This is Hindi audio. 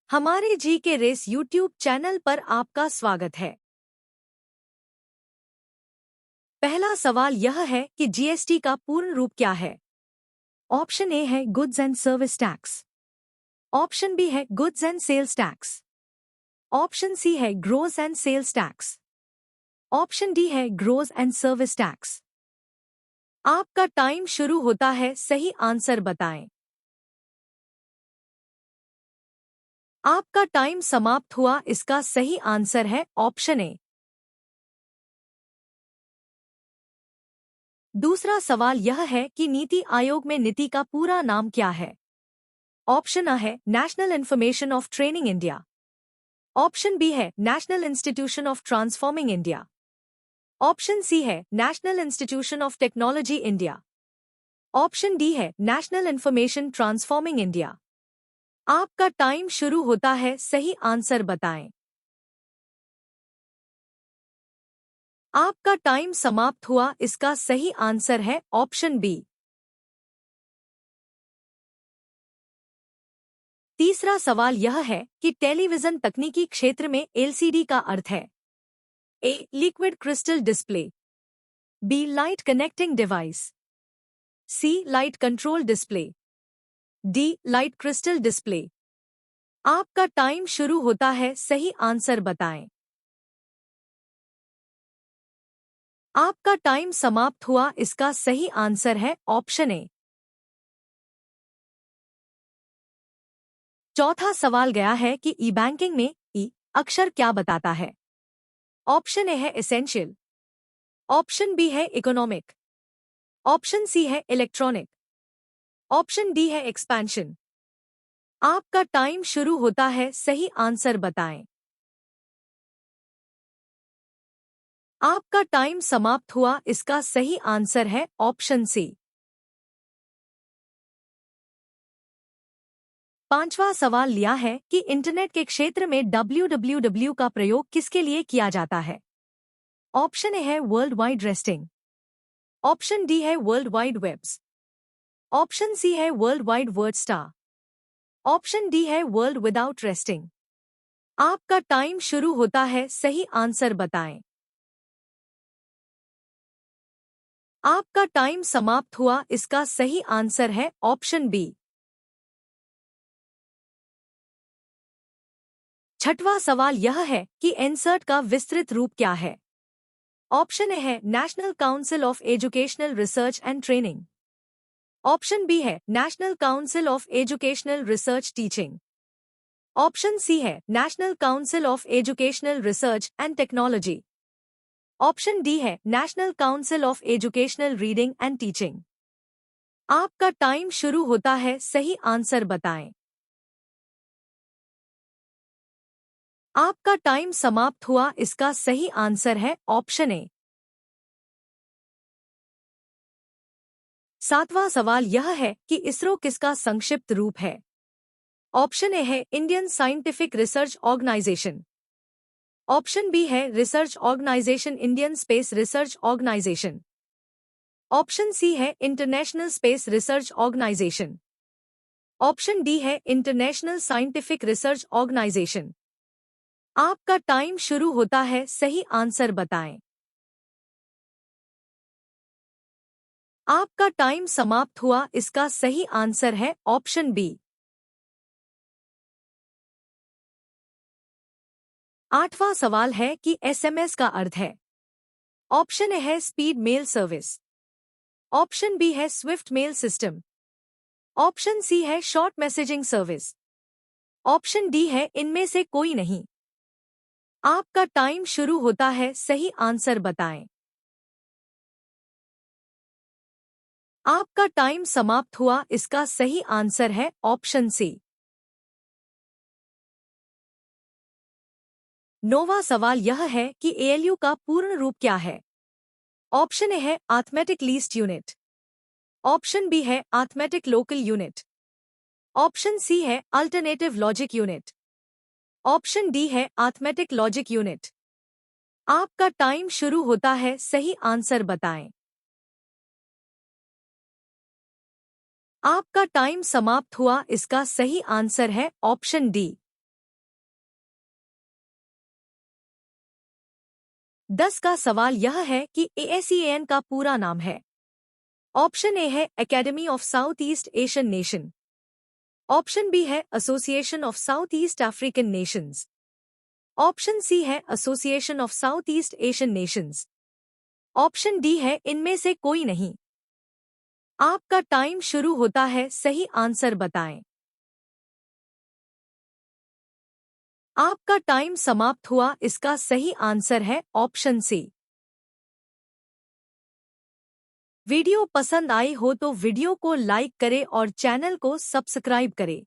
हमारे जी के रेस यूट्यूब चैनल पर आपका स्वागत है। पहला सवाल यह है कि जीएसटी का पूर्ण रूप क्या है। ऑप्शन ए है goods and service tax. Option B है goods and sales tax. Option C है gross and sales tax. Option D है ग्रोस एंड सर्विस टैक्स। आपका टाइम शुरू होता है, सही आंसर बताएं। आपका टाइम समाप्त हुआ, इसका सही आंसर है ऑप्शन ए। दूसरा सवाल यह है कि नीति आयोग में नीति का पूरा नाम क्या है। ऑप्शन आ है national information of training India. Option B है national institution of transforming India. Option C है national institution of technology India. Option D है नेशनल इंफॉर्मेशन ट्रांसफॉर्मिंग इंडिया। आपका टाइम शुरू होता है, सही आंसर बताएं। आपका टाइम समाप्त हुआ, इसका सही आंसर है ऑप्शन बी। तीसरा सवाल यह है कि टेलीविजन तकनीकी क्षेत्र में एलसीडी का अर्थ है। A liquid crystal display. B light connecting device. C light control display. D light crystal display. आपका टाइम शुरू होता है, सही आंसर बताएं। आपका टाइम समाप्त हुआ, इसका सही आंसर है ऑप्शन ए। चौथा सवाल गया है कि ई बैंकिंग में ई अक्षर क्या बताता है। ऑप्शन ए है एसेंशियल। ऑप्शन बी है इकोनॉमिक। ऑप्शन सी है इलेक्ट्रॉनिक। ऑप्शन डी है एक्सपेंशन। आपका टाइम शुरू होता है, सही आंसर बताएं। आपका टाइम समाप्त हुआ, इसका सही आंसर है ऑप्शन सी। पांचवा सवाल लिया है कि इंटरनेट के क्षेत्र में www का प्रयोग किसके लिए किया जाता है। ऑप्शन ए है world wide resting. Option D है world wide webs. Option C है world wide word star. Option D है वर्ल्ड विदाउट रेस्टिंग। आपका टाइम शुरू होता है, सही आंसर बताएं। आपका टाइम समाप्त हुआ, इसका सही आंसर है ऑप्शन बी। छठवां सवाल यह है कि एनसर्ट का विस्तृत रूप क्या है। ऑप्शन ए है national council of educational research and training. Option B है national council of educational research teaching. Option C है national council of educational research and technology. Option D है national council of educational reading and teaching. आपका टाइम शुरू होता है, सही आंसर बताएं। आपका टाइम समाप्त हुआ, इसका सही आंसर है ऑप्शन ए। सातवां सवाल यह है कि इसरो किसका संक्षिप्त रूप है। ऑप्शन ए है Indian scientific research organisation. Option B है research organisation Indian space research organisation. Option C है international space research organisation. Option D है इंटरनेशनल साइंटिफिक रिसर्च ऑर्गेनाइजेशन। आपका टाइम शुरू होता है, सही आंसर बताएं। आपका टाइम समाप्त हुआ, इसका सही आंसर है ऑप्शन बी। आठवां सवाल है कि एसएमएस का अर्थ है। ऑप्शन ए है speed mail service. Option B है swift mail system. Option C है short messaging service. Option D है इनमें से कोई नहीं। आपका टाइम शुरू होता है, सही आंसर बताएं। आपका टाइम समाप्त हुआ, इसका सही आंसर है ऑप्शन सी। नौवां सवाल यह है कि एएलयू का पूर्ण रूप क्या है। ऑप्शन ए है arithmetic least unit. Option B है arithmetic local unit. Option C है alternative logic unit. Option D है अरिथमेटिक लॉजिक यूनिट। आपका टाइम शुरू होता है, सही आंसर बताएं। आपका टाइम समाप्त हुआ, इसका सही आंसर है ऑप्शन डी। 10 का सवाल यह है कि ASEAN का पूरा नाम है। ऑप्शन ए है academy of south east Asian nation. Option B है association of south east African nations. Option C है association of south east Asian nations. Option D है इनमें से कोई नहीं। आपका टाइम शुरू होता है, सही आंसर बताएं। आपका टाइम समाप्त हुआ, इसका सही आंसर है ऑप्शन सी। वीडियो पसंद आई हो तो वीडियो को लाइक करें और चैनल को सब्सक्राइब करें।